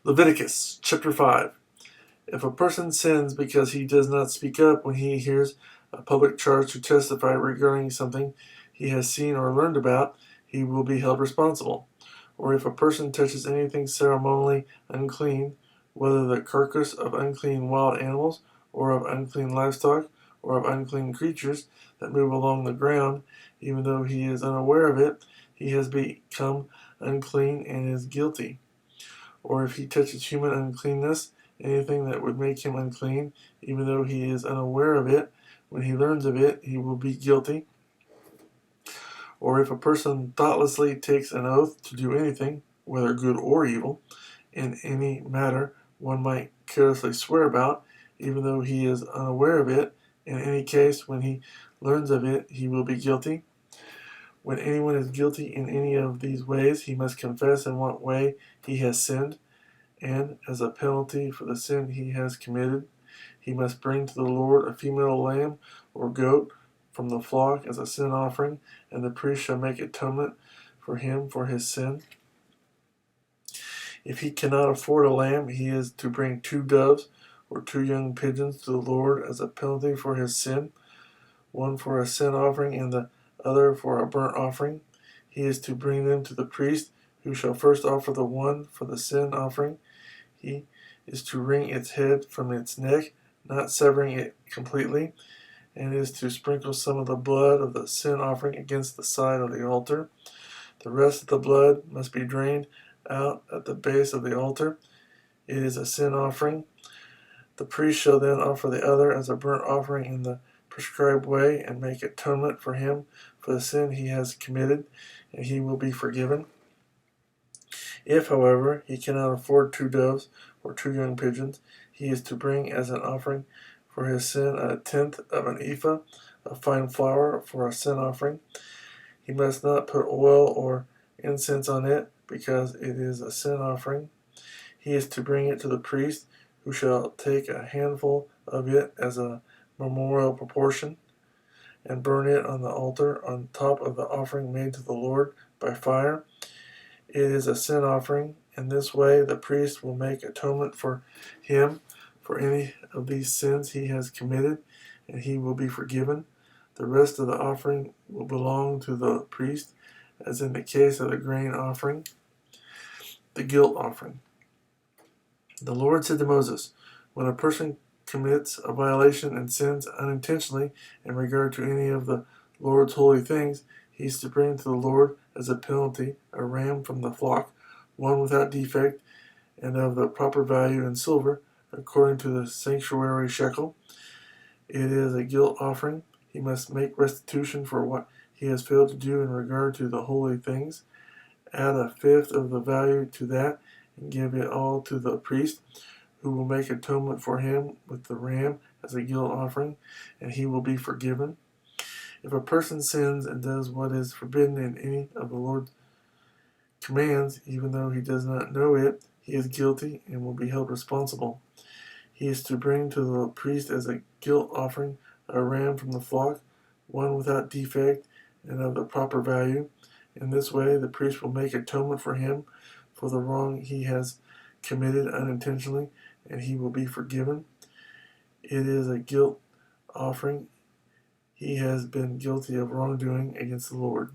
Leviticus chapter 5. If a person sins because he does not speak up when he hears a public charge to testify regarding something he has seen or learned about, he will be held responsible. Or if a person touches anything ceremonially unclean, whether the carcass of unclean wild animals, or of unclean livestock, or of unclean creatures that move along the ground, even though he is unaware of it, he has become unclean and is guilty. Or if he touches human uncleanness, anything that would make him unclean, even though he is unaware of it, when he learns of it, he will be guilty. Or if a person thoughtlessly takes an oath to do anything, whether good or evil, in any matter one might carelessly swear about, even though he is unaware of it, in any case, when he learns of it, he will be guilty. When anyone is guilty in any of these ways, he must confess in what way he has sinned, and as a penalty for the sin he has committed, he must bring to the Lord a female lamb or goat from the flock as a sin offering, and the priest shall make atonement for him for his sin. If he cannot afford a lamb, he is to bring 2 doves or 2 young pigeons to the Lord as a penalty for his sin, one for a sin offering and the other for a burnt offering. He is to bring them to the priest, who shall first offer the one for the sin offering. He is to wring its head from its neck, not severing it completely, and is to sprinkle some of the blood of the sin offering against the side of the altar. The rest of the blood must be drained out at the base of the altar. It is a sin offering. The priest shall then offer the other as a burnt offering in the prescribed way, and make atonement for him for the sin he has committed, and he will be forgiven. If, however, he cannot afford 2 doves or 2 young pigeons, he is to bring as an offering for his sin 1/10 of an ephah of fine flour for a sin offering. He must not put oil or incense on it, because it is a sin offering. He is to bring it to the priest, who shall take a handful of it as a memorial proportion, and burn it on the altar on top of the offering made to the Lord by fire. It is a sin offering. In this way, the priest will make atonement for him for any of these sins he has committed, and he will be forgiven. The rest of the offering will belong to the priest, as in the case of the grain offering. The guilt offering. The Lord said to Moses, when a person commits a violation and sins unintentionally in regard to any of the Lord's holy things, he is to bring to the Lord as a penalty a ram from the flock, one without defect and of the proper value in silver, according to the sanctuary shekel. It is a guilt offering. He must make restitution for what he has failed to do in regard to the holy things. Add 1/5 of the value to that, and give it all to the priest, who will make atonement for him with the ram as a guilt offering, and he will be forgiven. If a person sins and does what is forbidden in any of the Lord's commands, even though he does not know it, he is guilty and will be held responsible. He is to bring to the priest as a guilt offering a ram from the flock, one without defect and of the proper value. In this way, the priest will make atonement for him for the wrong he has committed unintentionally, and he will be forgiven. It is a guilt offering. He has been guilty of wrongdoing against the Lord.